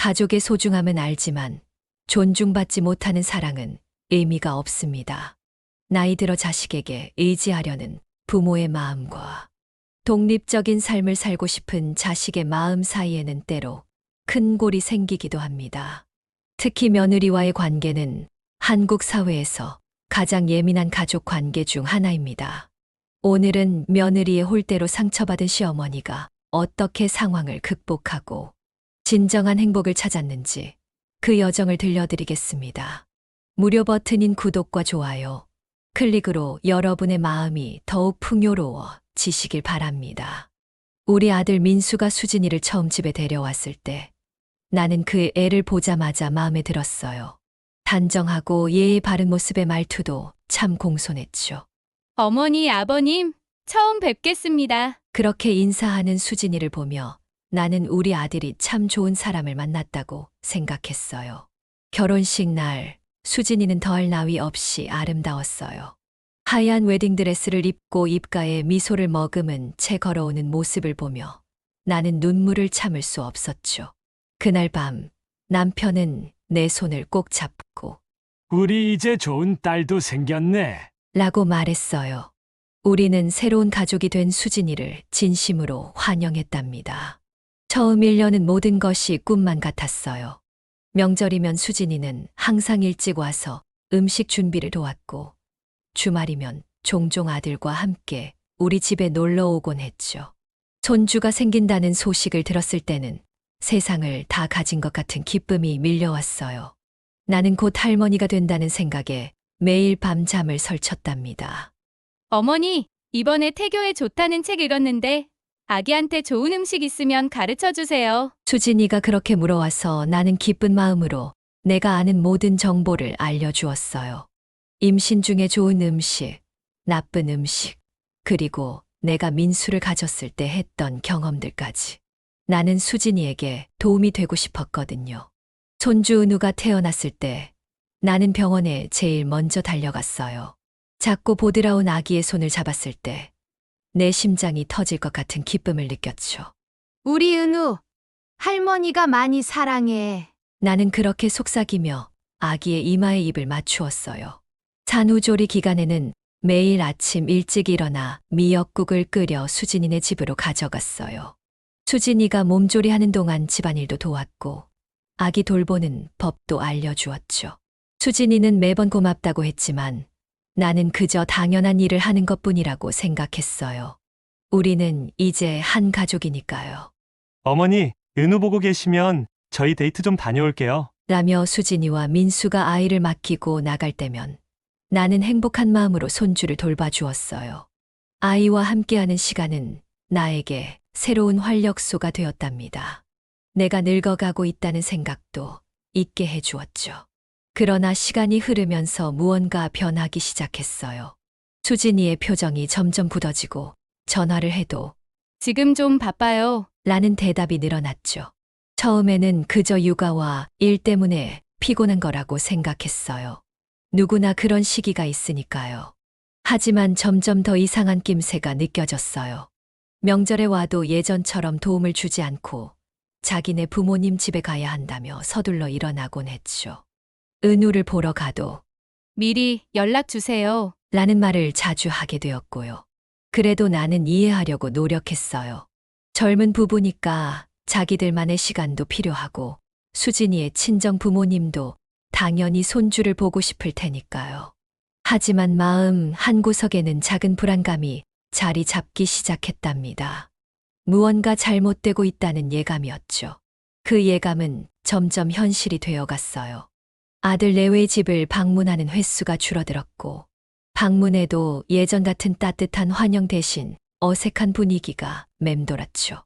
가족의 소중함은 알지만 존중받지 못하는 사랑은 의미가 없습니다. 나이 들어 자식에게 의지하려는 부모의 마음과 독립적인 삶을 살고 싶은 자식의 마음 사이에는 때로 큰 골이 생기기도 합니다. 특히 며느리와의 관계는 한국 사회에서 가장 예민한 가족 관계 중 하나입니다. 오늘은 며느리의 홀대로 상처받은 시어머니가 어떻게 상황을 극복하고 진정한 행복을 찾았는지 그 여정을 들려드리겠습니다. 무료 버튼인 구독과 좋아요, 클릭으로 여러분의 마음이 더욱 풍요로워지시길 바랍니다. 우리 아들 민수가 수진이를 처음 집에 데려왔을 때 나는 그 애를 보자마자 마음에 들었어요. 단정하고 예의 바른 모습의 말투도 참 공손했죠. 어머니, 아버님, 처음 뵙겠습니다. 그렇게 인사하는 수진이를 보며 나는 우리 아들이 참 좋은 사람을 만났다고 생각했어요. 결혼식 날 수진이는 더할 나위 없이 아름다웠어요. 하얀 웨딩드레스를 입고 입가에 미소를 머금은 채 걸어오는 모습을 보며 나는 눈물을 참을 수 없었죠. 그날 밤 남편은 내 손을 꼭 잡고 우리 이제 좋은 딸도 생겼네. 라고 말했어요. 우리는 새로운 가족이 된 수진이를 진심으로 환영했답니다. 처음 1년은 모든 것이 꿈만 같았어요. 명절이면 수진이는 항상 일찍 와서 음식 준비를 도왔고 주말이면 종종 아들과 함께 우리 집에 놀러 오곤 했죠. 손주가 생긴다는 소식을 들었을 때는 세상을 다 가진 것 같은 기쁨이 밀려왔어요. 나는 곧 할머니가 된다는 생각에 매일 밤 잠을 설쳤답니다. 어머니, 이번에 태교에 좋다는 책 읽었는데 아기한테 좋은 음식 있으면 가르쳐 주세요. 수진이가 그렇게 물어와서 나는 기쁜 마음으로 내가 아는 모든 정보를 알려주었어요. 임신 중에 좋은 음식, 나쁜 음식, 그리고 내가 민수를 가졌을 때 했던 경험들까지. 나는 수진이에게 도움이 되고 싶었거든요. 손주 은우가 태어났을 때 나는 병원에 제일 먼저 달려갔어요. 작고 보드라운 아기의 손을 잡았을 때 내 심장이 터질 것 같은 기쁨을 느꼈죠. 우리 은우, 할머니가 많이 사랑해. 나는 그렇게 속삭이며 아기의 이마에 입을 맞추었어요. 산후조리 기간에는 매일 아침 일찍 일어나 미역국을 끓여 수진이네 집으로 가져갔어요. 수진이가 몸조리하는 동안 집안일도 도왔고 아기 돌보는 법도 알려주었죠. 수진이는 매번 고맙다고 했지만 나는 그저 당연한 일을 하는 것뿐이라고 생각했어요. 우리는 이제 한 가족이니까요. 어머니, 은우 보고 계시면 저희 데이트 좀 다녀올게요. 라며 수진이와 민수가 아이를 맡기고 나갈 때면 나는 행복한 마음으로 손주를 돌봐주었어요. 아이와 함께하는 시간은 나에게 새로운 활력소가 되었답니다. 내가 늙어가고 있다는 생각도 잊게 해주었죠. 그러나 시간이 흐르면서 무언가 변하기 시작했어요. 수진이의 표정이 점점 굳어지고 전화를 해도 지금 좀 바빠요. 라는 대답이 늘어났죠. 처음에는 그저 육아와 일 때문에 피곤한 거라고 생각했어요. 누구나 그런 시기가 있으니까요. 하지만 점점 더 이상한 낌새가 느껴졌어요. 명절에 와도 예전처럼 도움을 주지 않고 자기네 부모님 집에 가야 한다며 서둘러 일어나곤 했죠. 은우를 보러 가도 미리 연락 주세요. 라는 말을 자주 하게 되었고요. 그래도 나는 이해하려고 노력했어요. 젊은 부부니까 자기들만의 시간도 필요하고 수진이의 친정 부모님도 당연히 손주를 보고 싶을 테니까요. 하지만 마음 한구석에는 작은 불안감이 자리 잡기 시작했답니다. 무언가 잘못되고 있다는 예감이었죠. 그 예감은 점점 현실이 되어갔어요. 아들 내외의 집을 방문하는 횟수가 줄어들었고 방문에도 예전 같은 따뜻한 환영 대신 어색한 분위기가 맴돌았죠.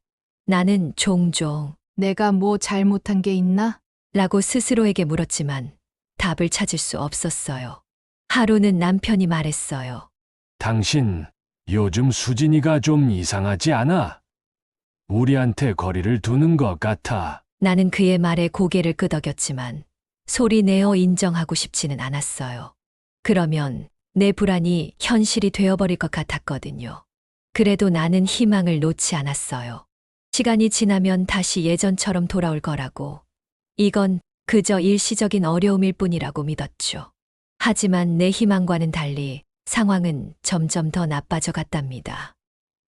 나는 종종 내가 뭐 잘못한 게 있나? 라고 스스로에게 물었지만 답을 찾을 수 없었어요. 하루는 남편이 말했어요. 당신, 요즘 수진이가 좀 이상하지 않아? 우리한테 거리를 두는 것 같아. 나는 그의 말에 고개를 끄덕였지만 소리 내어 인정하고 싶지는 않았어요. 그러면 내 불안이 현실이 되어버릴 것 같았거든요. 그래도 나는 희망을 놓지 않았어요. 시간이 지나면 다시 예전처럼 돌아올 거라고 이건 그저 일시적인 어려움일 뿐이라고 믿었죠. 하지만 내 희망과는 달리 상황은 점점 더 나빠져 갔답니다.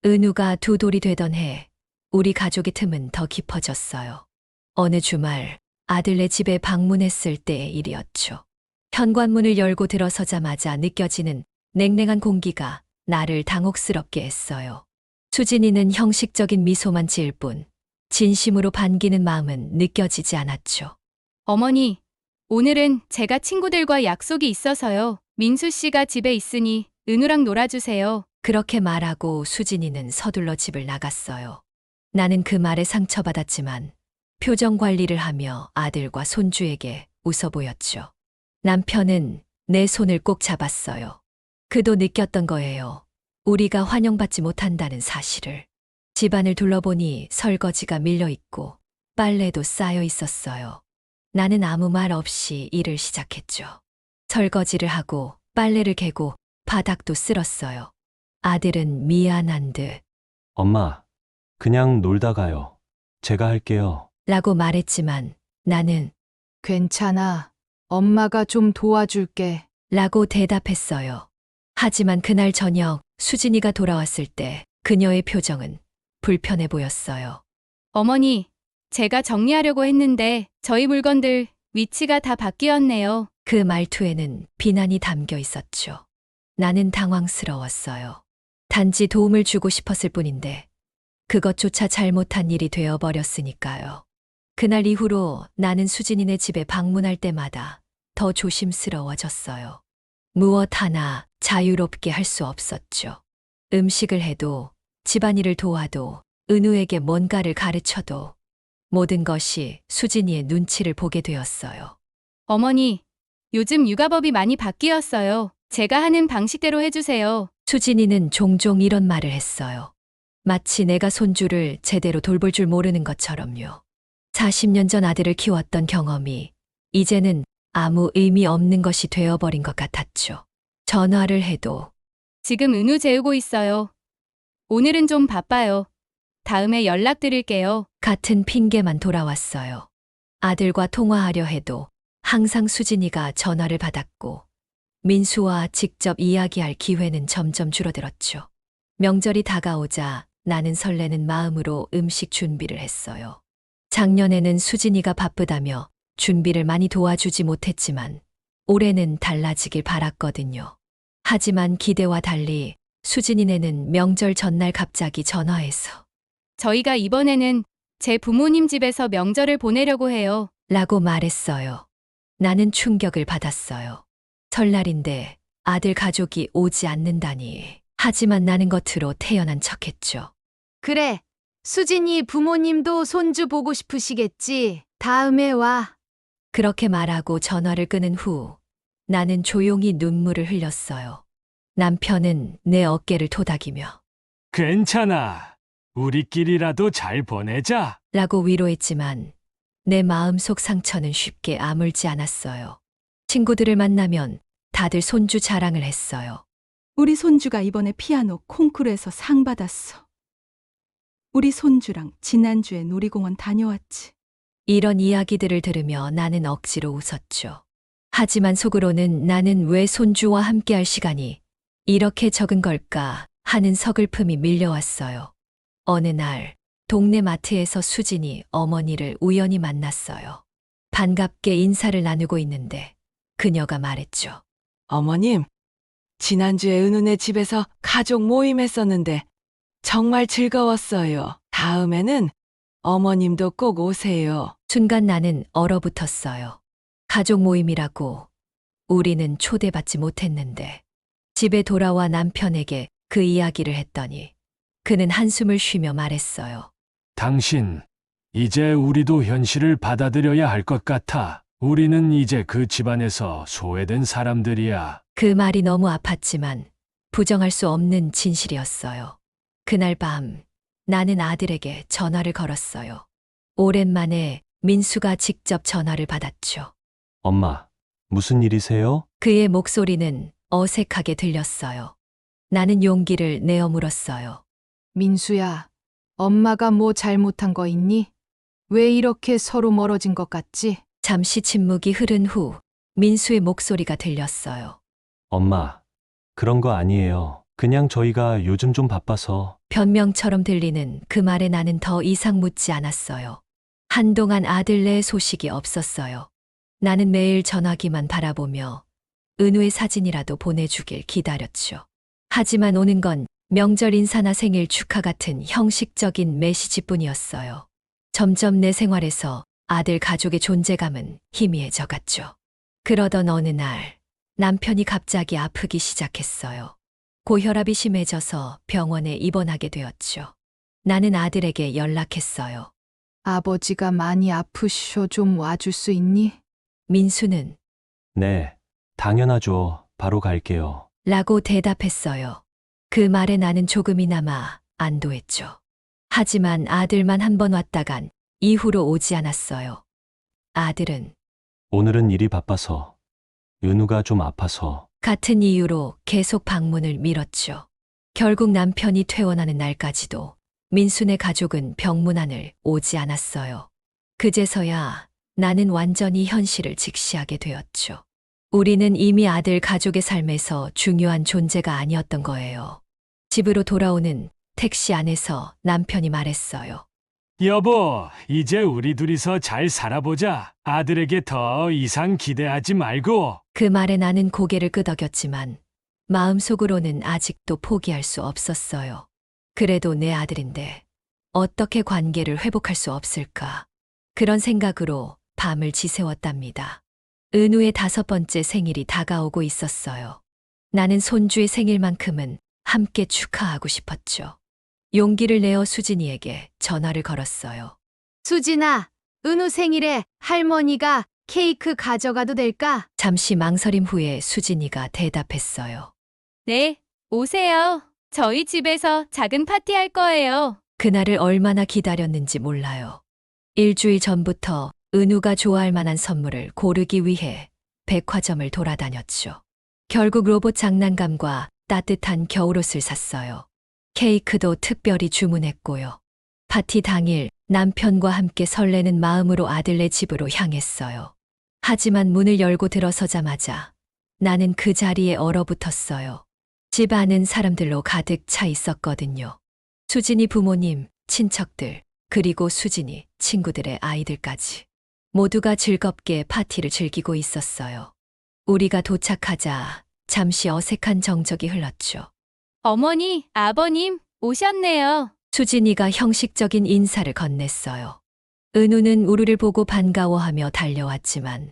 은우가 두 돌이 되던 해 우리 가족의 틈은 더 깊어졌어요. 어느 주말 아들네 집에 방문했을 때의 일이었죠. 현관문을 열고 들어서자마자 느껴지는 냉랭한 공기가 나를 당혹스럽게 했어요. 수진이는 형식적인 미소만 지을 뿐 진심으로 반기는 마음은 느껴지지 않았죠. 어머니, 오늘은 제가 친구들과 약속이 있어서요. 민수 씨가 집에 있으니 은우랑 놀아주세요. 그렇게 말하고 수진이는 서둘러 집을 나갔어요. 나는 그 말에 상처받았지만 표정 관리를 하며 아들과 손주에게 웃어 보였죠. 남편은 내 손을 꼭 잡았어요. 그도 느꼈던 거예요. 우리가 환영받지 못한다는 사실을. 집안을 둘러보니 설거지가 밀려 있고 빨래도 쌓여 있었어요. 나는 아무 말 없이 일을 시작했죠. 설거지를 하고 빨래를 개고 바닥도 쓸었어요. 아들은 미안한 듯 엄마, 그냥 놀다 가요. 제가 할게요. 라고 말했지만 나는 괜찮아. 엄마가 좀 도와줄게. 라고 대답했어요. 하지만 그날 저녁 수진이가 돌아왔을 때 그녀의 표정은 불편해 보였어요. 어머니, 제가 정리하려고 했는데 저희 물건들 위치가 다 바뀌었네요. 그 말투에는 비난이 담겨 있었죠. 나는 당황스러웠어요. 단지 도움을 주고 싶었을 뿐인데 그것조차 잘못한 일이 되어버렸으니까요. 그날 이후로 나는 수진이네 집에 방문할 때마다 더 조심스러워졌어요. 무엇 하나 자유롭게 할 수 없었죠. 음식을 해도 집안일을 도와도 은우에게 뭔가를 가르쳐도 모든 것이 수진이의 눈치를 보게 되었어요. 어머니, 요즘 육아법이 많이 바뀌었어요. 제가 하는 방식대로 해주세요. 수진이는 종종 이런 말을 했어요. 마치 내가 손주를 제대로 돌볼 줄 모르는 것처럼요. 40년 전 아들을 키웠던 경험이 이제는 아무 의미 없는 것이 되어버린 것 같았죠. 전화를 해도 지금 은우 재우고 있어요. 오늘은 좀 바빠요. 다음에 연락드릴게요. 같은 핑계만 돌아왔어요. 아들과 통화하려 해도 항상 수진이가 전화를 받았고 민수와 직접 이야기할 기회는 점점 줄어들었죠. 명절이 다가오자 나는 설레는 마음으로 음식 준비를 했어요. 작년에는 수진이가 바쁘다며 준비를 많이 도와주지 못했지만 올해는 달라지길 바랐거든요. 하지만 기대와 달리 수진이네는 명절 전날 갑자기 전화해서 저희가 이번에는 제 부모님 집에서 명절을 보내려고 해요. 라고 말했어요. 나는 충격을 받았어요. 설날인데 아들 가족이 오지 않는다니. 하지만 나는 겉으로 태연한 척했죠. 그래. 수진이 부모님도 손주 보고 싶으시겠지. 다음에 와. 그렇게 말하고 전화를 끊은 후 나는 조용히 눈물을 흘렸어요. 남편은 내 어깨를 토닥이며 괜찮아. 우리끼리라도 잘 보내자. 라고 위로했지만 내 마음속 상처는 쉽게 아물지 않았어요. 친구들을 만나면 다들 손주 자랑을 했어요. 우리 손주가 이번에 피아노 콩쿠르에서 상 받았어. 우리 손주랑 지난주에 놀이공원 다녀왔지. 이런 이야기들을 들으며 나는 억지로 웃었죠. 하지만 속으로는 나는 왜 손주와 함께할 시간이 이렇게 적은 걸까 하는 서글픔이 밀려왔어요. 어느 날 동네 마트에서 수진이 어머니를 우연히 만났어요. 반갑게 인사를 나누고 있는데 그녀가 말했죠. 어머님, 지난주에 은우네 집에서 가족 모임 했었는데 정말 즐거웠어요. 다음에는 어머님도 꼭 오세요. 순간 나는 얼어붙었어요. 가족 모임이라고 우리는 초대받지 못했는데 집에 돌아와 남편에게 그 이야기를 했더니 그는 한숨을 쉬며 말했어요. 당신, 이제 우리도 현실을 받아들여야 할 것 같아. 우리는 이제 그 집안에서 소외된 사람들이야. 그 말이 너무 아팠지만 부정할 수 없는 진실이었어요. 그날 밤 나는 아들에게 전화를 걸었어요. 오랜만에 민수가 직접 전화를 받았죠. 엄마, 무슨 일이세요? 그의 목소리는 어색하게 들렸어요. 나는 용기를 내어 물었어요. 민수야, 엄마가 뭐 잘못한 거 있니? 왜 이렇게 서로 멀어진 것 같지? 잠시 침묵이 흐른 후 민수의 목소리가 들렸어요. 엄마, 그런 거 아니에요. 그냥 저희가 요즘 좀 바빠서. 변명처럼 들리는 그 말에 나는 더 이상 묻지 않았어요. 한동안 아들네의 소식이 없었어요. 나는 매일 전화기만 바라보며 은우의 사진이라도 보내주길 기다렸죠. 하지만 오는 건 명절 인사나 생일 축하 같은 형식적인 메시지뿐이었어요. 점점 내 생활에서 아들 가족의 존재감은 희미해져 갔죠. 그러던 어느 날 남편이 갑자기 아프기 시작했어요. 고혈압이 심해져서 병원에 입원하게 되었죠. 나는 아들에게 연락했어요. 아버지가 많이 아프셔. 좀 와줄 수 있니? 민수는 네, 당연하죠. 바로 갈게요. 라고 대답했어요. 그 말에 나는 조금이나마 안도했죠. 하지만 아들만 한 번 왔다간 이후로 오지 않았어요. 아들은 오늘은 일이 바빠서. 은우가 좀 아파서. 같은 이유로 계속 방문을 미뤘죠. 결국 남편이 퇴원하는 날까지도 민수네 가족은 병문안을 오지 않았어요. 그제서야 나는 완전히 현실을 직시하게 되었죠. 우리는 이미 아들 가족의 삶에서 중요한 존재가 아니었던 거예요. 집으로 돌아오는 택시 안에서 남편이 말했어요. 여보, 이제 우리 둘이서 잘 살아보자. 아들에게 더 이상 기대하지 말고. 그 말에 나는 고개를 끄덕였지만 마음속으로는 아직도 포기할 수 없었어요. 그래도 내 아들인데 어떻게 관계를 회복할 수 없을까? 그런 생각으로 밤을 지새웠답니다. 은우의 5번째 생일이 다가오고 있었어요. 나는 손주의 생일만큼은 함께 축하하고 싶었죠. 용기를 내어 수진이에게 전화를 걸었어요. 수진아, 은우 생일에 할머니가 케이크 가져가도 될까? 잠시 망설임 후에 수진이가 대답했어요. 네, 오세요. 저희 집에서 작은 파티 할 거예요. 그날을 얼마나 기다렸는지 몰라요. 일주일 전부터 은우가 좋아할 만한 선물을 고르기 위해 백화점을 돌아다녔죠. 결국 로봇 장난감과 따뜻한 겨울옷을 샀어요. 케이크도 특별히 주문했고요. 파티 당일 남편과 함께 설레는 마음으로 아들네 집으로 향했어요. 하지만 문을 열고 들어서자마자 나는 그 자리에 얼어붙었어요. 집 안은 사람들로 가득 차 있었거든요. 수진이 부모님, 친척들, 그리고 수진이 친구들의 아이들까지. 모두가 즐겁게 파티를 즐기고 있었어요. 우리가 도착하자 잠시 어색한 정적이 흘렀죠. 어머니, 아버님, 오셨네요. 수진이가 형식적인 인사를 건넸어요. 은우는 우리를 보고 반가워하며 달려왔지만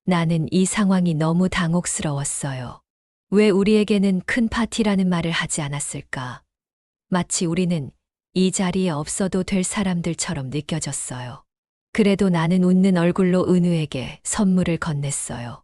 나는 이 상황이 너무 당혹스러웠어요. 왜 우리에게는 큰 파티라는 말을 하지 않았을까? 마치 우리는 이 자리에 없어도 될 사람들처럼 느껴졌어요. 그래도 나는 웃는 얼굴로 은우에게 선물을 건넸어요.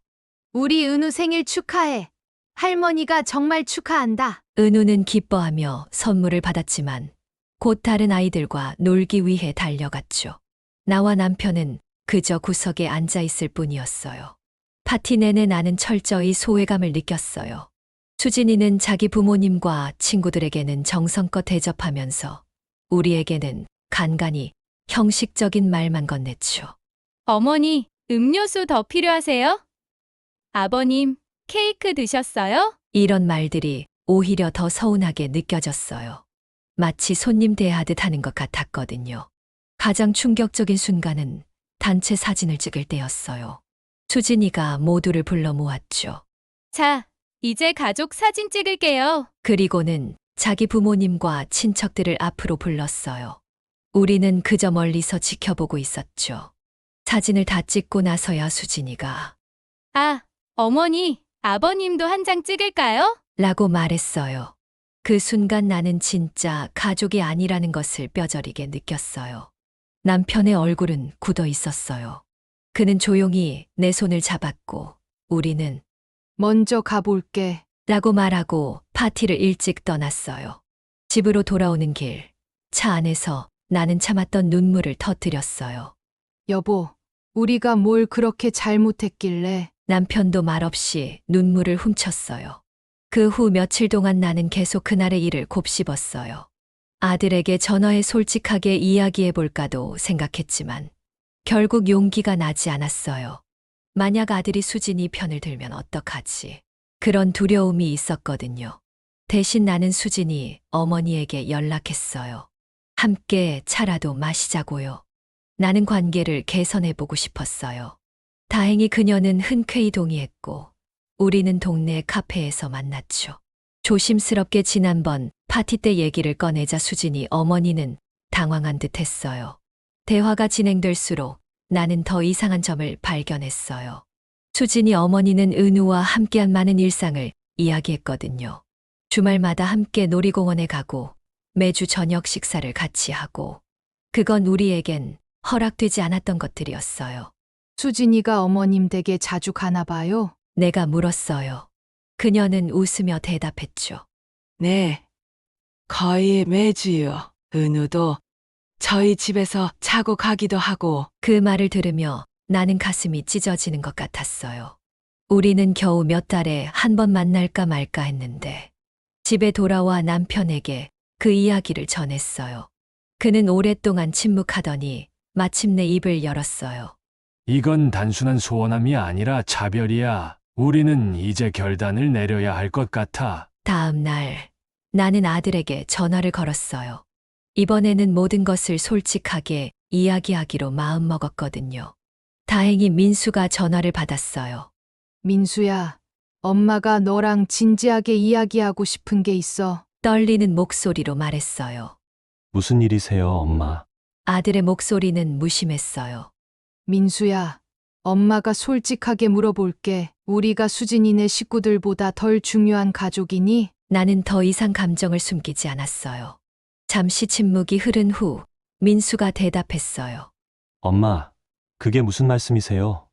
우리 은우 생일 축하해. 할머니가 정말 축하한다. 은우는 기뻐하며 선물을 받았지만 곧 다른 아이들과 놀기 위해 달려갔죠. 나와 남편은 그저 구석에 앉아 있을 뿐이었어요. 파티 내내 나는 철저히 소외감을 느꼈어요. 수진이는 자기 부모님과 친구들에게는 정성껏 대접하면서 우리에게는 간간히 형식적인 말만 건넸죠. 어머니, 음료수 더 필요하세요? 아버님, 케이크 드셨어요? 이런 말들이 오히려 더 서운하게 느껴졌어요. 마치 손님 대하듯 하는 것 같았거든요. 가장 충격적인 순간은 단체 사진을 찍을 때였어요. 수진이가 모두를 불러 모았죠. 자, 이제 가족 사진 찍을게요. 그리고는 자기 부모님과 친척들을 앞으로 불렀어요. 우리는 그저 멀리서 지켜보고 있었죠. 사진을 다 찍고 나서야 수진이가 아, 어머니, 아버님도 한 장 찍을까요? 라고 말했어요. 그 순간 나는 진짜 가족이 아니라는 것을 뼈저리게 느꼈어요. 남편의 얼굴은 굳어 있었어요. 그는 조용히 내 손을 잡았고 우리는 먼저 가볼게. 라고 말하고 파티를 일찍 떠났어요. 집으로 돌아오는 길, 차 안에서 나는 참았던 눈물을 터뜨렸어요. 여보, 우리가 뭘 그렇게 잘못했길래. 남편도 말없이 눈물을 훔쳤어요. 그 후 며칠 동안 나는 계속 그날의 일을 곱씹었어요. 아들에게 전화해 솔직하게 이야기해 볼까도 생각했지만 결국 용기가 나지 않았어요. 만약 아들이 수진이 편을 들면 어떡하지? 그런 두려움이 있었거든요. 대신 나는 수진이 어머니에게 연락했어요. 함께 차라도 마시자고요. 나는 관계를 개선해보고 싶었어요. 다행히 그녀는 흔쾌히 동의했고, 우리는 동네 카페에서 만났죠. 조심스럽게 지난번 파티 때 얘기를 꺼내자 수진이 어머니는 당황한 듯 했어요. 대화가 진행될수록 나는 더 이상한 점을 발견했어요. 수진이 어머니는 은우와 함께한 많은 일상을 이야기했거든요. 주말마다 함께 놀이공원에 가고 매주 저녁 식사를 같이 하고 그건 우리에겐 허락되지 않았던 것들이었어요. 수진이가 어머님 댁에 자주 가나 봐요. 내가 물었어요. 그녀는 웃으며 대답했죠. 네, 거의 매주요. 은우도 저희 집에서 자고 가기도 하고. 그 말을 들으며 나는 가슴이 찢어지는 것 같았어요. 우리는 겨우 몇 달에 한 번 만날까 말까 했는데 집에 돌아와 남편에게 그 이야기를 전했어요. 그는 오랫동안 침묵하더니 마침내 입을 열었어요. 이건 단순한 소원함이 아니라 차별이야. 우리는 이제 결단을 내려야 할 것 같아. 다음 날 나는 아들에게 전화를 걸었어요. 이번에는 모든 것을 솔직하게 이야기하기로 마음먹었거든요. 다행히 민수가 전화를 받았어요. 민수야, 엄마가 너랑 진지하게 이야기하고 싶은 게 있어. 떨리는 목소리로 말했어요. 무슨 일이세요, 엄마? 아들의 목소리는 무심했어요. 민수야, 엄마가 솔직하게 물어볼게. 우리가 수진이네 식구들보다 덜 중요한 가족이니? 나는 더 이상 감정을 숨기지 않았어요. 잠시 침묵이 흐른 후 민수가 대답했어요. 엄마, 그게 무슨 말씀이세요?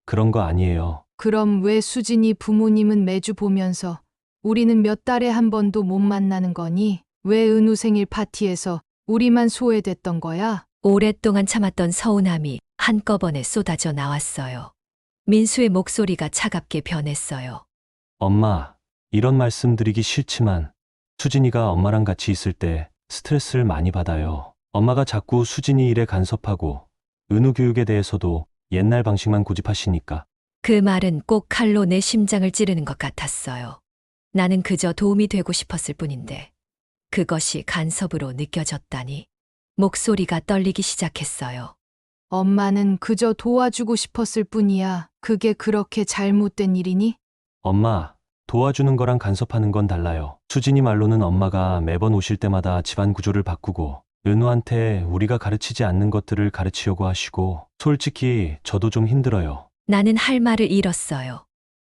그런 거 아니에요. 그럼 왜 수진이 부모님은 매주 보면서 우리는 몇 달에 한 번도 못 만나는 거니? 왜 은우 생일 파티에서 우리만 소외됐던 거야? 오랫동안 참았던 서운함이 한꺼번에 쏟아져 나왔어요. 민수의 목소리가 차갑게 변했어요. 엄마, 이런 말씀 드리기 싫지만 수진이가 엄마랑 같이 있을 때 스트레스를 많이 받아요. 엄마가 자꾸 수진이 일에 간섭하고 은우 교육에 대해서도 옛날 방식만 고집하시니까. 그 말은 꼭 칼로 내 심장을 찌르는 것 같았어요. 나는 그저 도움이 되고 싶었을 뿐인데 그것이 간섭으로 느껴졌다니 목소리가 떨리기 시작했어요. 엄마는 그저 도와주고 싶었을 뿐이야. 그게 그렇게 잘못된 일이니? 엄마, 도와주는 거랑 간섭하는 건 달라요. 수진이 말로는 엄마가 매번 오실 때마다 집안 구조를 바꾸고 은우한테 우리가 가르치지 않는 것들을 가르치려고 하시고 솔직히 저도 좀 힘들어요. 나는 할 말을 잃었어요.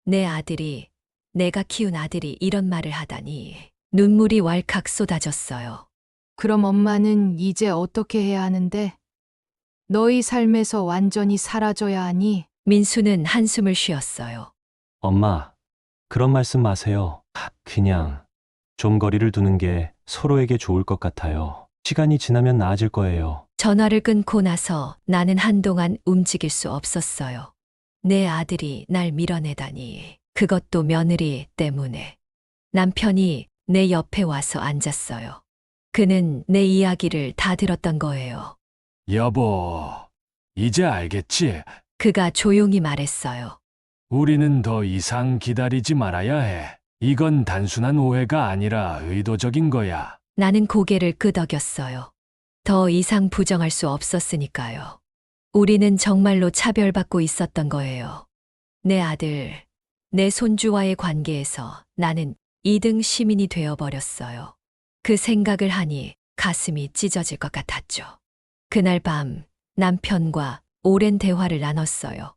내 아들이, 내가 키운 아들이 이런 말을 하다니 눈물이 왈칵 쏟아졌어요. 그럼 엄마는 이제 어떻게 해야 하는데? 너희 삶에서 완전히 사라져야 하니? 민수는 한숨을 쉬었어요. 엄마, 그런 말씀 마세요. 그냥 좀 거리를 두는 게 서로에게 좋을 것 같아요. 시간이 지나면 나아질 거예요. 전화를 끊고 나서 나는 한동안 움직일 수 없었어요. 내 아들이 날 밀어내다니. 그것도 며느리 때문에. 남편이 내 옆에 와서 앉았어요. 그는 내 이야기를 다 들었던 거예요. 여보, 이제 알겠지? 그가 조용히 말했어요. 우리는 더 이상 기다리지 말아야 해. 이건 단순한 오해가 아니라 의도적인 거야. 나는 고개를 끄덕였어요. 더 이상 부정할 수 없었으니까요. 우리는 정말로 차별받고 있었던 거예요. 내 아들, 내 손주와의 관계에서 나는 2등 시민이 되어버렸어요. 그 생각을 하니 가슴이 찢어질 것 같았죠. 그날 밤 남편과 오랜 대화를 나눴어요.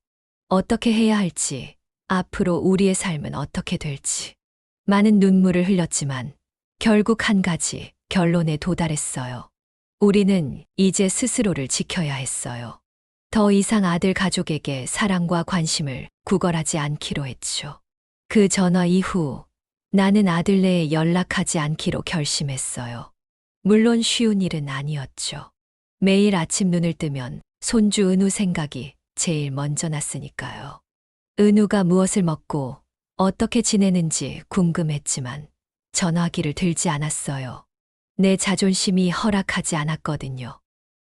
어떻게 해야 할지, 앞으로 우리의 삶은 어떻게 될지. 많은 눈물을 흘렸지만 결국 한 가지 결론에 도달했어요. 우리는 이제 스스로를 지켜야 했어요. 더 이상 아들 가족에게 사랑과 관심을 구걸하지 않기로 했죠. 그 전화 이후 나는 아들네에 연락하지 않기로 결심했어요. 물론 쉬운 일은 아니었죠. 매일 아침 눈을 뜨면 손주 은우 생각이 제일 먼저 났으니까요. 은우가 무엇을 먹고 어떻게 지내는지 궁금했지만 전화기를 들지 않았어요. 내 자존심이 허락하지 않았거든요.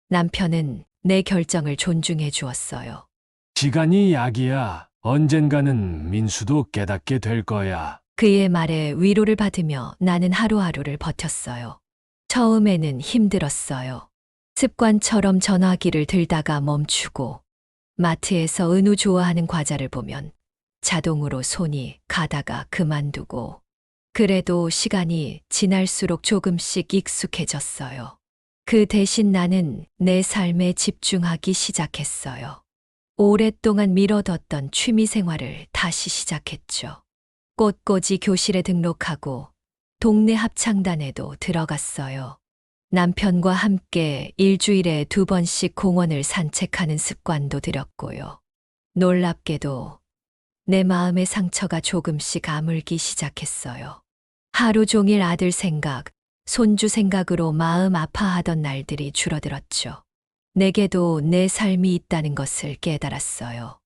남편은 내 결정을 존중해 주었어요. 시간이 약이야. 언젠가는 민수도 깨닫게 될 거야. 그의 말에 위로를 받으며 나는 하루하루를 버텼어요. 처음에는 힘들었어요. 습관처럼 전화기를 들다가 멈추고 마트에서 은우 좋아하는 과자를 보면 자동으로 손이 가다가 그만두고 그래도 시간이 지날수록 조금씩 익숙해졌어요. 그 대신 나는 내 삶에 집중하기 시작했어요. 오랫동안 미뤄뒀던 취미 생활을 다시 시작했죠. 꽃꽂이 교실에 등록하고 동네 합창단에도 들어갔어요. 남편과 함께 일주일에 2번씩 공원을 산책하는 습관도 들였고요. 놀랍게도 내 마음의 상처가 조금씩 아물기 시작했어요. 하루 종일 아들 생각, 손주 생각으로 마음 아파하던 날들이 줄어들었죠. 내게도 내 삶이 있다는 것을 깨달았어요.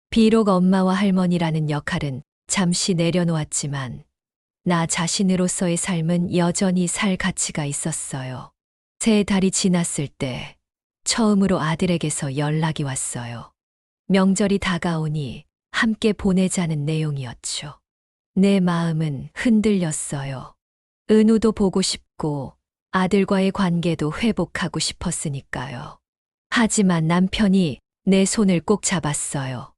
비록 엄마와 할머니라는 역할은 잠시 내려놓았지만 나 자신으로서의 삶은 여전히 살 가치가 있었어요. 3달이 지났을 때 처음으로 아들에게서 연락이 왔어요. 명절이 다가오니 함께 보내자는 내용이었죠. 내 마음은 흔들렸어요. 은우도 보고 싶고 아들과의 관계도 회복하고 싶었으니까요. 하지만 남편이 내 손을 꼭 잡았어요.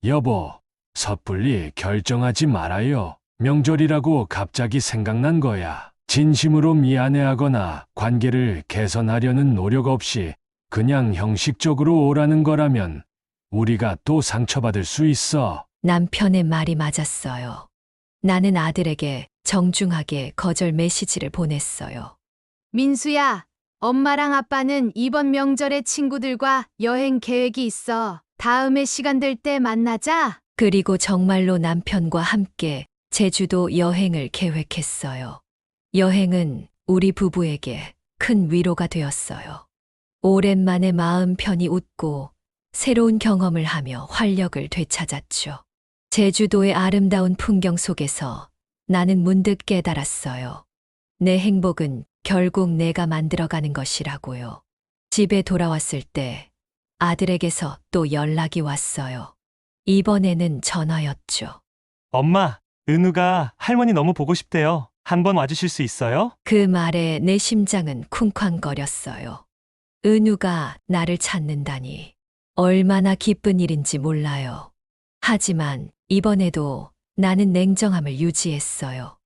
여보, 섣불리 결정하지 말아요. 명절이라고 갑자기 생각난 거야. 진심으로 미안해하거나 관계를 개선하려는 노력 없이 그냥 형식적으로 오라는 거라면 우리가 또 상처받을 수 있어. 남편의 말이 맞았어요. 나는 아들에게 정중하게 거절 메시지를 보냈어요. 민수야, 엄마랑 아빠는 이번 명절에 친구들과 여행 계획이 있어. 다음에 시간 될 때 만나자. 그리고 정말로 남편과 함께 제주도 여행을 계획했어요. 여행은 우리 부부에게 큰 위로가 되었어요. 오랜만에 마음 편히 웃고 새로운 경험을 하며 활력을 되찾았죠. 제주도의 아름다운 풍경 속에서 나는 문득 깨달았어요. 내 행복은 결국 내가 만들어가는 것이라고요. 집에 돌아왔을 때 아들에게서 또 연락이 왔어요. 이번에는 전화였죠. 엄마, 은우가 할머니 너무 보고 싶대요. 한번 와주실 수 있어요? 그 말에 내 심장은 쿵쾅거렸어요. 은우가 나를 찾는다니 얼마나 기쁜 일인지 몰라요. 하지만 이번에도 나는 냉정함을 유지했어요.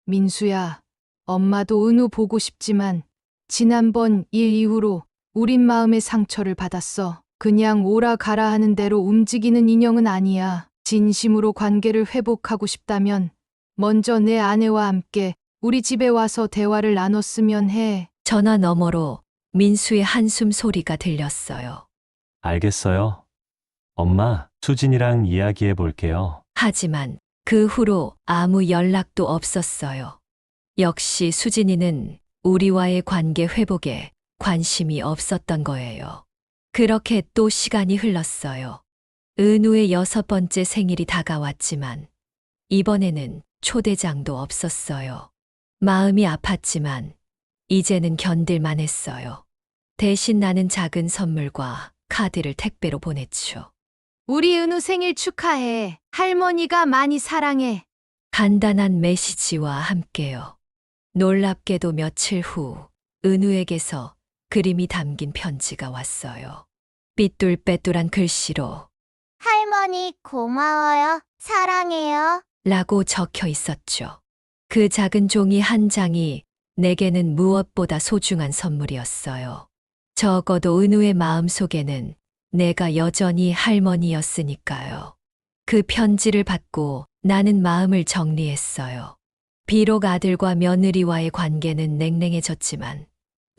민수야, 엄마도 은우 보고 싶지만 지난번 일 이후로 우린 마음의 상처를 받았어. 그냥 오라 가라 하는 대로 움직이는 인형은 아니야. 진심으로 관계를 회복하고 싶다면 먼저 내 아내와 함께 우리 집에 와서 대화를 나눴으면 해. 전화 너머로 민수의 한숨 소리가 들렸어요. 알겠어요. 엄마, 수진이랑 이야기해 볼게요. 하지만 그 후로 아무 연락도 없었어요. 역시 수진이는 우리와의 관계 회복에 관심이 없었던 거예요. 그렇게 또 시간이 흘렀어요. 은우의 6번째 생일이 다가왔지만 이번에는 초대장도 없었어요. 마음이 아팠지만 이제는 견딜만 했어요. 대신 나는 작은 선물과 카드를 택배로 보냈죠. 우리 은우 생일 축하해. 할머니가 많이 사랑해. 간단한 메시지와 함께요. 놀랍게도 며칠 후 은우에게서 그림이 담긴 편지가 왔어요. 삐뚤빼뚤한 글씨로 할머니 고마워요. 사랑해요. 라고 적혀 있었죠. 그 작은 종이 한 장이 내게는 무엇보다 소중한 선물이었어요. 적어도 은우의 마음 속에는 내가 여전히 할머니였으니까요. 그 편지를 받고 나는 마음을 정리했어요. 비록 아들과 며느리와의 관계는 냉랭해졌지만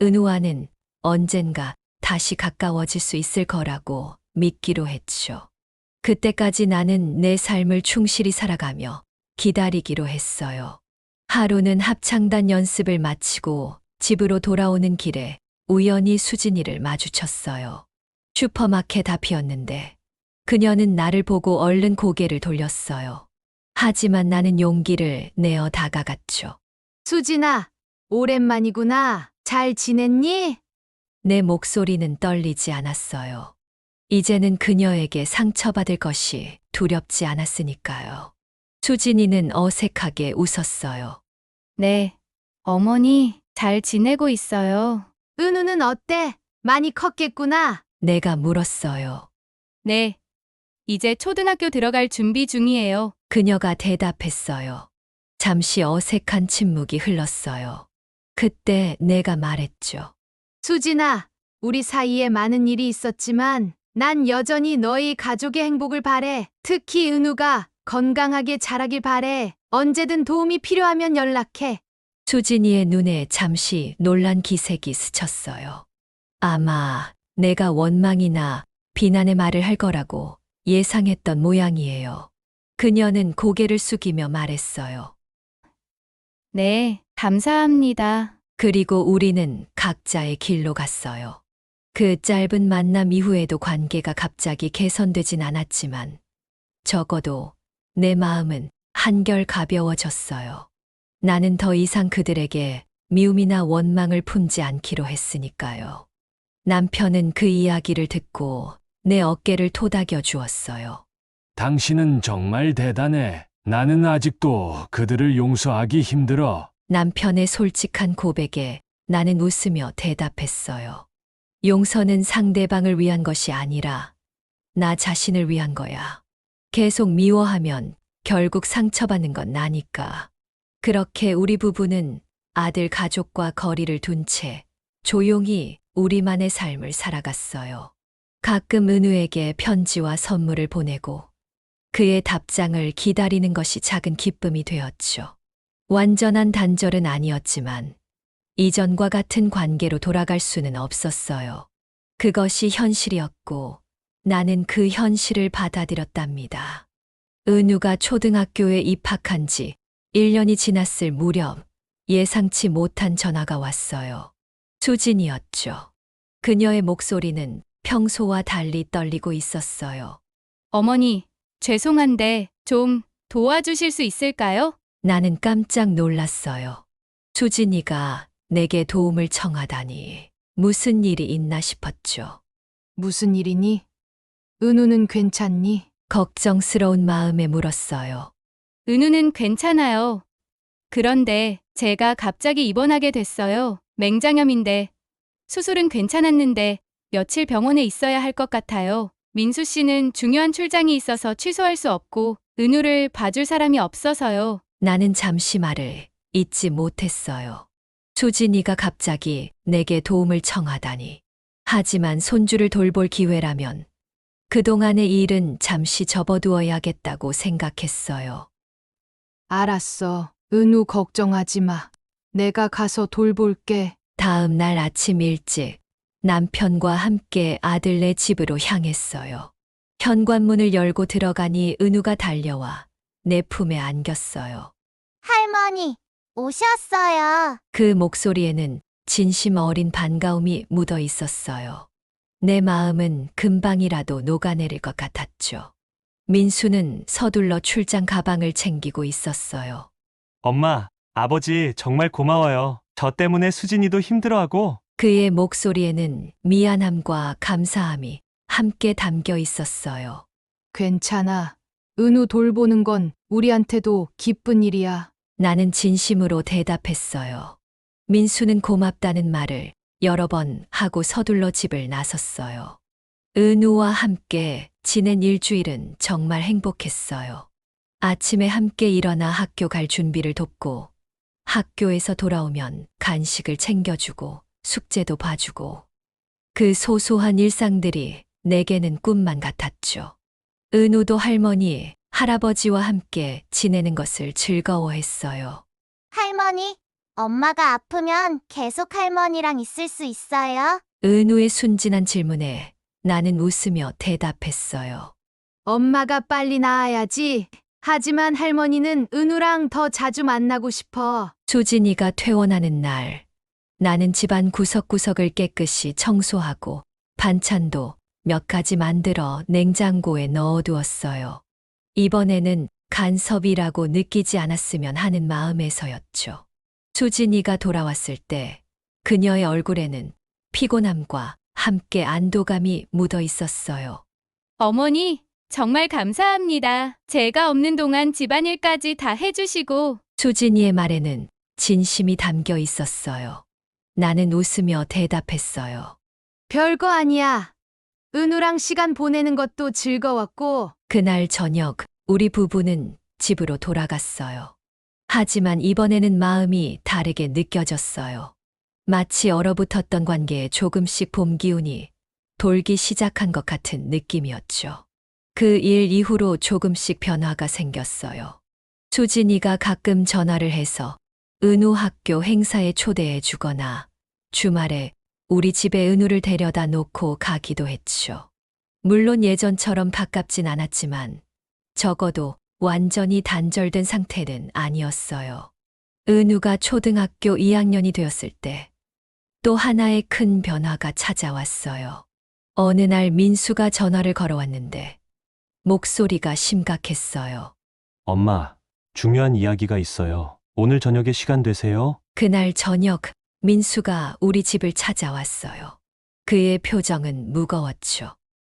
은우와는 언젠가 다시 가까워질 수 있을 거라고 믿기로 했죠. 그때까지 나는 내 삶을 충실히 살아가며 기다리기로 했어요. 하루는 합창단 연습을 마치고 집으로 돌아오는 길에 우연히 수진이를 마주쳤어요. 슈퍼마켓 앞이었는데 그녀는 나를 보고 얼른 고개를 돌렸어요. 하지만 나는 용기를 내어 다가갔죠. 수진아, 오랜만이구나. 잘 지냈니? 내 목소리는 떨리지 않았어요. 이제는 그녀에게 상처받을 것이 두렵지 않았으니까요. 수진이는 어색하게 웃었어요. 네, 어머니, 잘 지내고 있어요. 은우는 어때? 많이 컸겠구나. 내가 물었어요. 네, 이제 초등학교 들어갈 준비 중이에요. 그녀가 대답했어요. 잠시 어색한 침묵이 흘렀어요. 그때 내가 말했죠. 수진아, 우리 사이에 많은 일이 있었지만 난 여전히 너희 가족의 행복을 바래. 특히 은우가 건강하게 자라길 바래. 언제든 도움이 필요하면 연락해. 수진이의 눈에 잠시 놀란 기색이 스쳤어요. 아마 내가 원망이나 비난의 말을 할 거라고 예상했던 모양이에요. 그녀는 고개를 숙이며 말했어요. 네, 감사합니다. 그리고 우리는 각자의 길로 갔어요. 그 짧은 만남 이후에도 관계가 갑자기 개선되진 않았지만 적어도 내 마음은 한결 가벼워졌어요. 나는 더 이상 그들에게 미움이나 원망을 품지 않기로 했으니까요. 남편은 그 이야기를 듣고 내 어깨를 토닥여 주었어요. 당신은 정말 대단해. 나는 아직도 그들을 용서하기 힘들어. 남편의 솔직한 고백에 나는 웃으며 대답했어요. 용서는 상대방을 위한 것이 아니라 나 자신을 위한 거야. 계속 미워하면 결국 상처받는 건 나니까. 그렇게 우리 부부는 아들 가족과 거리를 둔 채 조용히 우리만의 삶을 살아갔어요. 가끔 은우에게 편지와 선물을 보내고 그의 답장을 기다리는 것이 작은 기쁨이 되었죠. 완전한 단절은 아니었지만 이전과 같은 관계로 돌아갈 수는 없었어요. 그것이 현실이었고 나는 그 현실을 받아들였답니다. 은우가 초등학교에 입학한 지 1년이 지났을 무렵 예상치 못한 전화가 왔어요. 수진이었죠. 그녀의 목소리는 평소와 달리 떨리고 있었어요. 어머니, 죄송한데 좀 도와주실 수 있을까요? 나는 깜짝 놀랐어요. 수진이가 내게 도움을 청하다니 무슨 일이 있나 싶었죠. 무슨 일이니? 은우는 괜찮니? 걱정스러운 마음에 물었어요. 은우는 괜찮아요. 그런데 제가 갑자기 입원하게 됐어요. 맹장염인데 수술은 괜찮았는데 며칠 병원에 있어야 할 것 같아요. 민수 씨는 중요한 출장이 있어서 취소할 수 없고 은우를 봐줄 사람이 없어서요. 나는 잠시 말을 잇지 못했어요. 수진이가 갑자기 내게 도움을 청하다니. 하지만 손주를 돌볼 기회라면 그동안의 일은 잠시 접어두어야겠다고 생각했어요. 알았어. 은우 걱정하지 마. 내가 가서 돌볼게. 다음 날 아침 일찍 남편과 함께 아들네 집으로 향했어요. 현관문을 열고 들어가니 은우가 달려와 내 품에 안겼어요. 할머니, 오셨어요. 그 목소리에는 진심 어린 반가움이 묻어 있었어요. 내 마음은 금방이라도 녹아내릴 것 같았죠. 민수는 서둘러 출장 가방을 챙기고 있었어요. 엄마, 아버지 정말 고마워요. 저 때문에 수진이도 힘들어하고. 그의 목소리에는 미안함과 감사함이 함께 담겨 있었어요. 괜찮아. 은우 돌보는 건 우리한테도 기쁜 일이야. 나는 진심으로 대답했어요. 민수는 고맙다는 말을 여러 번 하고 서둘러 집을 나섰어요. 은우와 함께 지낸 일주일은 정말 행복했어요. 아침에 함께 일어나 학교 갈 준비를 돕고 학교에서 돌아오면 간식을 챙겨주고 숙제도 봐주고 그 소소한 일상들이 내게는 꿈만 같았죠. 은우도 할머니, 할아버지와 함께 지내는 것을 즐거워했어요. 할머니, 엄마가 아프면 계속 할머니랑 있을 수 있어요? 은우의 순진한 질문에 나는 웃으며 대답했어요. 엄마가 빨리 나아야지. 하지만 할머니는 은우랑 더 자주 만나고 싶어. 수진이가 퇴원하는 날, 나는 집안 구석구석을 깨끗이 청소하고 반찬도 몇 가지 만들어 냉장고에 넣어두었어요. 이번에는 간섭이라고 느끼지 않았으면 하는 마음에서였죠. 수진이가 돌아왔을 때 그녀의 얼굴에는 피곤함과 함께 안도감이 묻어 있었어요. 어머니, 정말 감사합니다. 제가 없는 동안 집안일까지 다 해주시고. 수진이의 말에는 진심이 담겨 있었어요. 나는 웃으며 대답했어요. 별거 아니야. 은우랑 시간 보내는 것도 즐거웠고, 그날 저녁 우리 부부는 집으로 돌아갔어요. 하지만 이번에는 마음이 다르게 느껴졌어요. 마치 얼어붙었던 관계에 조금씩 봄 기운이 돌기 시작한 것 같은 느낌이었죠. 그 일 이후로 조금씩 변화가 생겼어요. 수진이가 가끔 전화를 해서 은우 학교 행사에 초대해 주거나 주말에 우리 집에 은우를 데려다 놓고 가기도 했죠. 물론 예전처럼 가깝진 않았지만 적어도 완전히 단절된 상태는 아니었어요. 은우가 초등학교 2학년이 되었을 때 또 하나의 큰 변화가 찾아왔어요. 어느 날 민수가 전화를 걸어왔는데 목소리가 심각했어요. 엄마, 중요한 이야기가 있어요. 오늘 저녁에 시간 되세요? 그날 저녁 민수가 우리 집을 찾아왔어요. 그의 표정은 무거웠죠.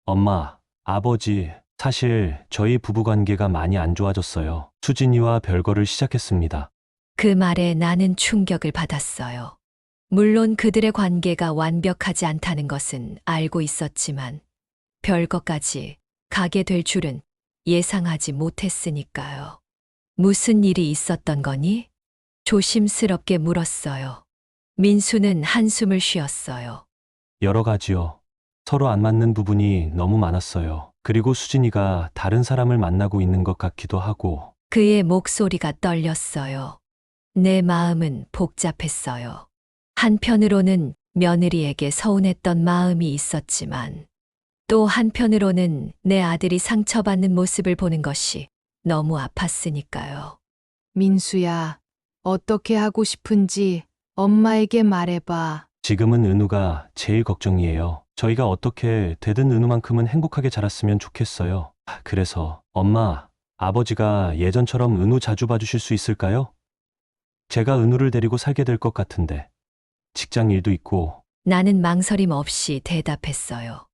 엄마, 아버지, 사실 저희 부부관계가 많이 안 좋아졌어요. 수진이와 별거를 시작했습니다. 그 말에 나는 충격을 받았어요. 물론 그들의 관계가 완벽하지 않다는 것은 알고 있었지만 별것까지 가게 될 줄은 예상하지 못했으니까요. 무슨 일이 있었던 거니? 조심스럽게 물었어요. 민수는 한숨을 쉬었어요. 여러 가지요. 서로 안 맞는 부분이 너무 많았어요. 그리고 수진이가 다른 사람을 만나고 있는 것 같기도 하고. 그의 목소리가 떨렸어요. 내 마음은 복잡했어요. 한편으로는 며느리에게 서운했던 마음이 있었지만 또 한편으로는 내 아들이 상처받는 모습을 보는 것이 너무 아팠으니까요. 민수야, 어떻게 하고 싶은지 엄마에게 말해봐. 지금은 은우가 제일 걱정이에요. 저희가 어떻게 되든 은우만큼은 행복하게 자랐으면 좋겠어요. 그래서 엄마, 아버지가 예전처럼 은우 자주 봐주실 수 있을까요? 제가 은우를 데리고 살게 될 것 같은데 직장 일도 있고. 나는 망설임 없이 대답했어요.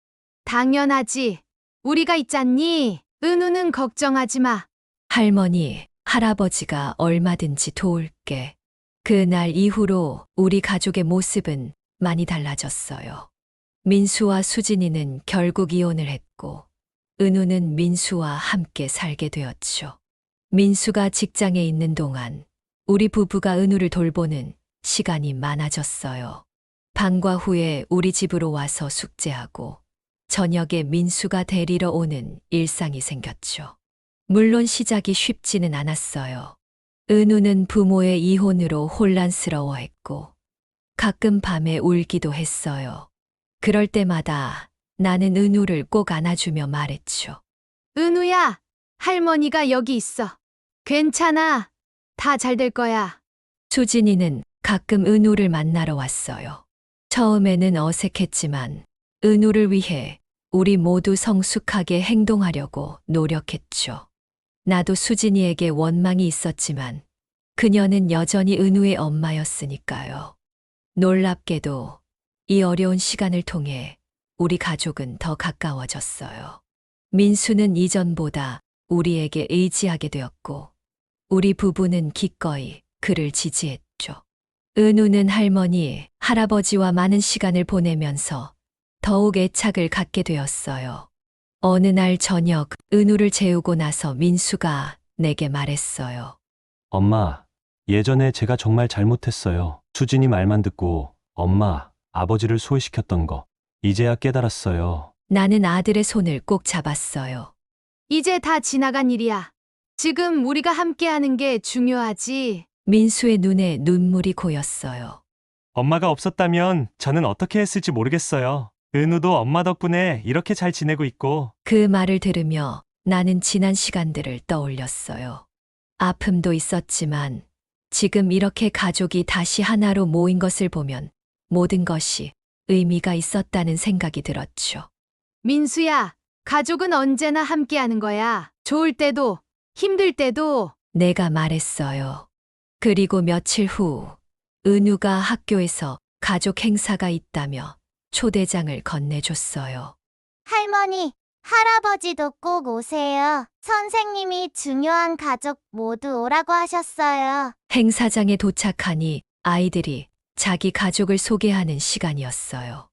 당연하지. 우리가 있잖니. 은우는 걱정하지 마. 할머니, 할아버지가 얼마든지 도울게. 그날 이후로 우리 가족의 모습은 많이 달라졌어요. 민수와 수진이는 결국 이혼을 했고, 은우는 민수와 함께 살게 되었죠. 민수가 직장에 있는 동안 우리 부부가 은우를 돌보는 시간이 많아졌어요. 방과 후에 우리 집으로 와서 숙제하고, 저녁에 민수가 데리러 오는 일상이 생겼죠. 물론 시작이 쉽지는 않았어요. 은우는 부모의 이혼으로 혼란스러워했고 가끔 밤에 울기도 했어요. 그럴 때마다 나는 은우를 꼭 안아주며 말했죠. 은우야, 할머니가 여기 있어. 괜찮아. 다 잘 될 거야. 수진이는 가끔 은우를 만나러 왔어요. 처음에는 어색했지만 은우를 위해 우리 모두 성숙하게 행동하려고 노력했죠. 나도 수진이에게 원망이 있었지만 그녀는 여전히 은우의 엄마였으니까요. 놀랍게도 이 어려운 시간을 통해 우리 가족은 더 가까워졌어요. 민수는 이전보다 우리에게 의지하게 되었고 우리 부부는 기꺼이 그를 지지했죠. 은우는 할머니, 할아버지와 많은 시간을 보내면서 더욱 애착을 갖게 되었어요. 어느 날 저녁 은우를 재우고 나서 민수가 내게 말했어요. 엄마, 예전에 제가 정말 잘못했어요. 수진이 말만 듣고 엄마, 아버지를 소외시켰던 거 이제야 깨달았어요. 나는 아들의 손을 꼭 잡았어요. 이제 다 지나간 일이야. 지금 우리가 함께하는 게 중요하지. 민수의 눈에 눈물이 고였어요. 엄마가 없었다면 저는 어떻게 했을지 모르겠어요. 은우도 엄마 덕분에 이렇게 잘 지내고 있고. 그 말을 들으며 나는 지난 시간들을 떠올렸어요. 아픔도 있었지만 지금 이렇게 가족이 다시 하나로 모인 것을 보면 모든 것이 의미가 있었다는 생각이 들었죠. 민수야, 가족은 언제나 함께하는 거야. 좋을 때도, 힘들 때도. 내가 말했어요. 그리고 며칠 후 은우가 학교에서 가족 행사가 있다며 초대장을 건네줬어요. 할머니, 할아버지도 꼭 오세요. 선생님이 중요한 가족 모두 오라고 하셨어요. 행사장에 도착하니 아이들이 자기 가족을 소개하는 시간이었어요.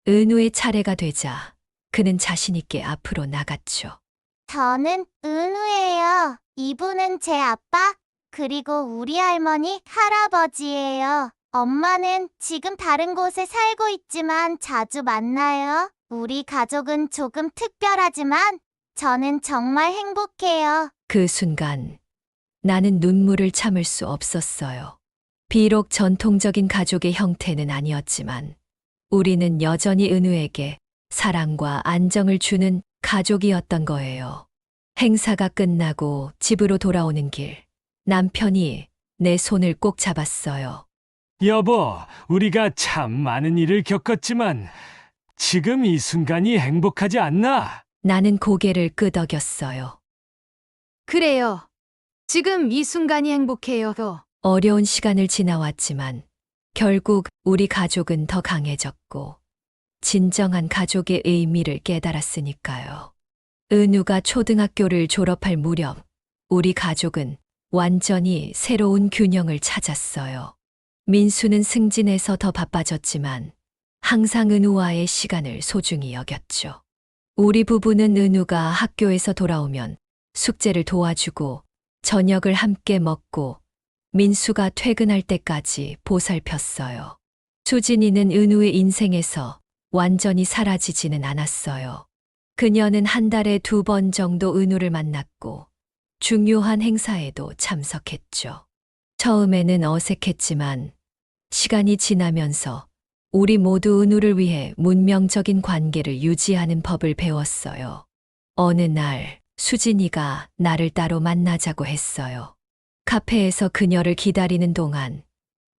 은우의 차례가 되자 그는 자신있게 앞으로 나갔죠. 저는 은우예요. 이분은 제 아빠, 그리고 우리 할머니, 할아버지예요. 엄마는 지금 다른 곳에 살고 있지만 자주 만나요. 우리 가족은 조금 특별하지만 저는 정말 행복해요. 그 순간 나는 눈물을 참을 수 없었어요. 비록 전통적인 가족의 형태는 아니었지만 우리는 여전히 은우에게 사랑과 안정을 주는 가족이었던 거예요. 행사가 끝나고 집으로 돌아오는 길, 남편이 내 손을 꼭 잡았어요. 여보, 우리가 참 많은 일을 겪었지만 지금 이 순간이 행복하지 않나? 나는 고개를 끄덕였어요. 그래요. 지금 이 순간이 행복해요. 어려운 시간을 지나왔지만 결국 우리 가족은 더 강해졌고 진정한 가족의 의미를 깨달았으니까요. 은우가 초등학교를 졸업할 무렵 우리 가족은 완전히 새로운 균형을 찾았어요. 민수는 승진해서 더 바빠졌지만 항상 은우와의 시간을 소중히 여겼죠. 우리 부부는 은우가 학교에서 돌아오면 숙제를 도와주고 저녁을 함께 먹고 민수가 퇴근할 때까지 보살폈어요. 수진이는 은우의 인생에서 완전히 사라지지는 않았어요. 그녀는 한 달에 2번 정도 은우를 만났고 중요한 행사에도 참석했죠. 처음에는 어색했지만 시간이 지나면서 우리 모두 은우를 위해 문명적인 관계를 유지하는 법을 배웠어요. 어느 날 수진이가 나를 따로 만나자고 했어요. 카페에서 그녀를 기다리는 동안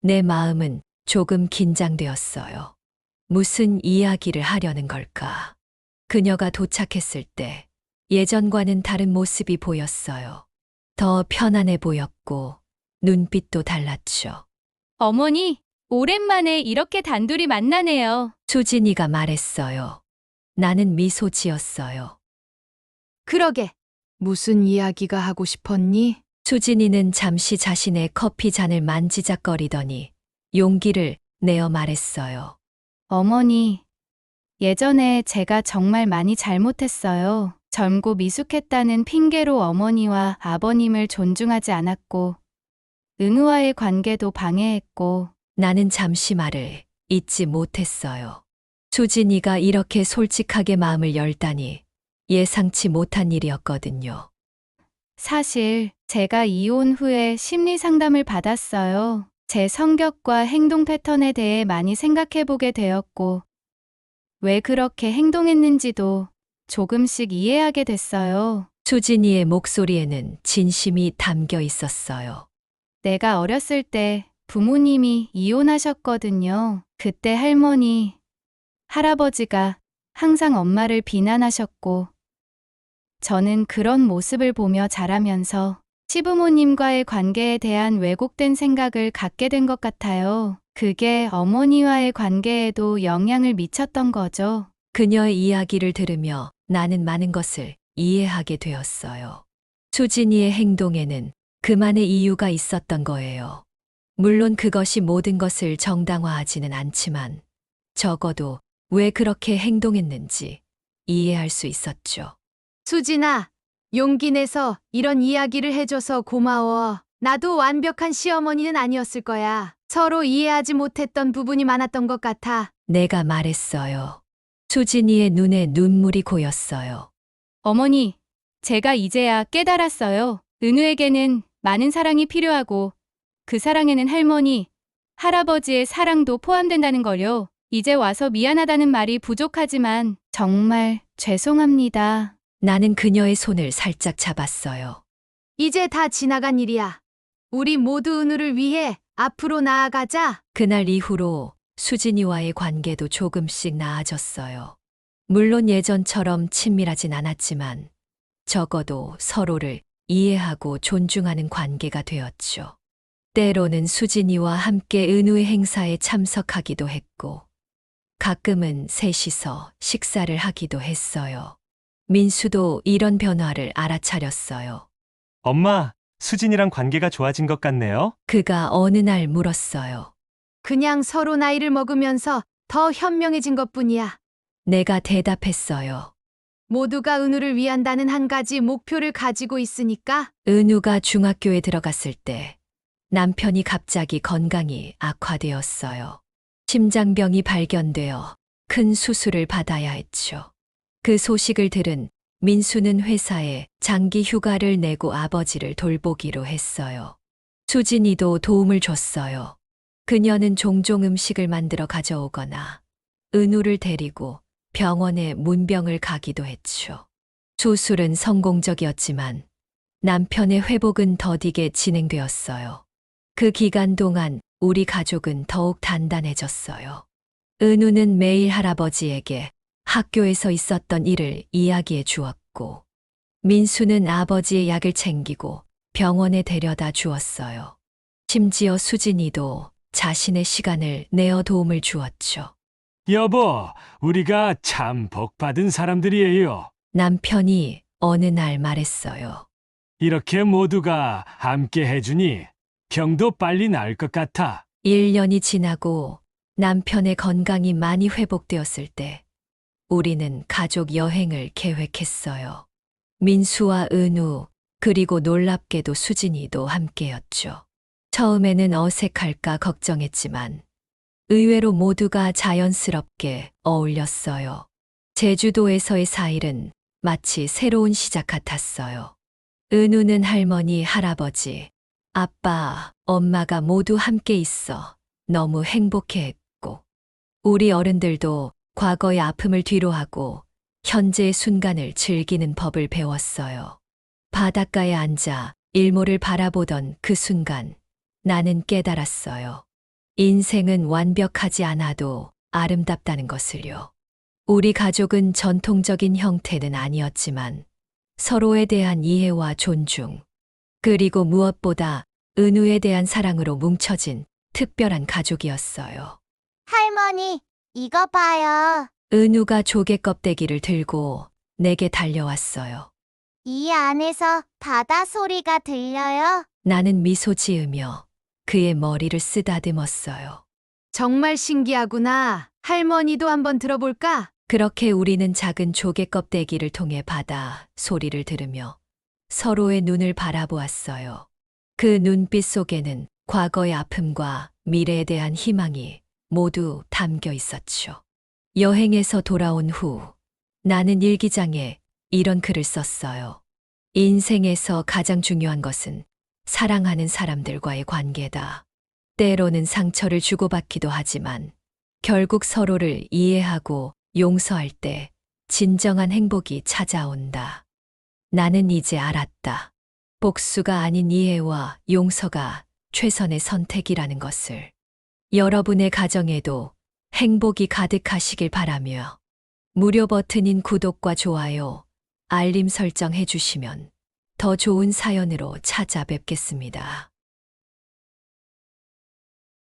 내 마음은 조금 긴장되었어요. 무슨 이야기를 하려는 걸까? 그녀가 도착했을 때 예전과는 다른 모습이 보였어요. 더 편안해 보였고 눈빛도 달랐죠. 어머니, 오랜만에 이렇게 단둘이 만나네요. 수진이가 말했어요. 나는 미소 지었어요. 그러게. 무슨 이야기가 하고 싶었니? 수진이는 잠시 자신의 커피 잔을 만지작거리더니 용기를 내어 말했어요. 어머니, 예전에 제가 정말 많이 잘못했어요. 젊고 미숙했다는 핑계로 어머니와 아버님을 존중하지 않았고, 은우와의 관계도 방해했고, 나는 잠시 말을 잇지 못했어요. 수진이가 이렇게 솔직하게 마음을 열다니 예상치 못한 일이었거든요. 사실 제가 이혼 후에 심리 상담을 받았어요. 제 성격과 행동 패턴에 대해 많이 생각해 보게 되었고, 왜 그렇게 행동했는지도 조금씩 이해하게 됐어요. 수진이의 목소리에는 진심이 담겨 있었어요. 내가 어렸을 때 부모님이 이혼하셨거든요. 그때 할머니, 할아버지가 항상 엄마를 비난하셨고, 저는 그런 모습을 보며 자라면서 시부모님과의 관계에 대한 왜곡된 생각을 갖게 된 것 같아요. 그게 어머니와의 관계에도 영향을 미쳤던 거죠. 그녀의 이야기를 들으며 나는 많은 것을 이해하게 되었어요. 수진이의 행동에는 그만의 이유가 있었던 거예요. 물론 그것이 모든 것을 정당화하지는 않지만 적어도 왜 그렇게 행동했는지 이해할 수 있었죠. 수진아, 용기 내서 이런 이야기를 해줘서 고마워. 나도 완벽한 시어머니는 아니었을 거야. 서로 이해하지 못했던 부분이 많았던 것 같아. 내가 말했어요. 수진이의 눈에 눈물이 고였어요. 어머니, 제가 이제야 깨달았어요. 은우에게는 많은 사랑이 필요하고 그 사랑에는 할머니, 할아버지의 사랑도 포함된다는 걸요. 이제 와서 미안하다는 말이 부족하지만 정말 죄송합니다. 나는 그녀의 손을 살짝 잡았어요. 이제 다 지나간 일이야. 우리 모두 은우를 위해 앞으로 나아가자. 그날 이후로 수진이와의 관계도 조금씩 나아졌어요. 물론 예전처럼 친밀하진 않았지만 적어도 서로를 이해하고 존중하는 관계가 되었죠. 때로는 수진이와 함께 은우의 행사에 참석하기도 했고 가끔은 셋이서 식사를 하기도 했어요. 민수도 이런 변화를 알아차렸어요. 엄마, 수진이랑 관계가 좋아진 것 같네요. 그가 어느 날 물었어요. 그냥 서로 나이를 먹으면서 더 현명해진 것뿐이야. 내가 대답했어요. 모두가 은우를 위한다는 한 가지 목표를 가지고 있으니까. 은우가 중학교에 들어갔을 때 남편이 갑자기 건강이 악화되었어요. 심장병이 발견되어 큰 수술을 받아야 했죠. 그 소식을 들은 민수는 회사에 장기 휴가를 내고 아버지를 돌보기로 했어요. 수진이도 도움을 줬어요. 그녀는 종종 음식을 만들어 가져오거나 은우를 데리고 병원에 문병을 가기도 했죠. 수술은 성공적이었지만 남편의 회복은 더디게 진행되었어요. 그 기간 동안 우리 가족은 더욱 단단해졌어요. 은우는 매일 할아버지에게 학교에서 있었던 일을 이야기해 주었고, 민수는 아버지의 약을 챙기고 병원에 데려다 주었어요. 심지어 수진이도 자신의 시간을 내어 도움을 주었죠. 여보, 우리가 참 복받은 사람들이에요. 남편이 어느 날 말했어요. 이렇게 모두가 함께 해주니 병도 빨리 나을 것 같아. 1년이 지나고 남편의 건강이 많이 회복되었을 때 우리는 가족 여행을 계획했어요. 민수와 은우, 그리고 놀랍게도 수진이도 함께였죠. 처음에는 어색할까 걱정했지만 의외로 모두가 자연스럽게 어울렸어요. 제주도에서의 4일은 마치 새로운 시작 같았어요. 은우는 할머니, 할아버지, 아빠, 엄마가 모두 함께 있어 너무 행복해했고, 우리 어른들도 과거의 아픔을 뒤로하고 현재의 순간을 즐기는 법을 배웠어요. 바닷가에 앉아 일몰을 바라보던 그 순간 나는 깨달았어요. 인생은 완벽하지 않아도 아름답다는 것을요. 우리 가족은 전통적인 형태는 아니었지만 서로에 대한 이해와 존중, 그리고 무엇보다 은우에 대한 사랑으로 뭉쳐진 특별한 가족이었어요. 할머니, 이거 봐요. 은우가 조개 껍데기를 들고 내게 달려왔어요. 이 안에서 바다 소리가 들려요. 나는 미소 지으며 그의 머리를 쓰다듬었어요. 정말 신기하구나. 할머니도 한번 들어볼까? 그렇게 우리는 작은 조개 껍데기를 통해 바다 소리를 들으며 서로의 눈을 바라보았어요. 그 눈빛 속에는 과거의 아픔과 미래에 대한 희망이 모두 담겨 있었죠. 여행에서 돌아온 후 나는 일기장에 이런 글을 썼어요. 인생에서 가장 중요한 것은 사랑하는 사람들과의 관계다. 때로는 상처를 주고받기도 하지만 결국 서로를 이해하고 용서할 때 진정한 행복이 찾아온다. 나는 이제 알았다. 복수가 아닌 이해와 용서가 최선의 선택이라는 것을. 여러분의 가정에도 행복이 가득하시길 바라며 무료 버튼인 구독과 좋아요, 알림 설정 해주시면 더 좋은 사연으로 찾아뵙겠습니다.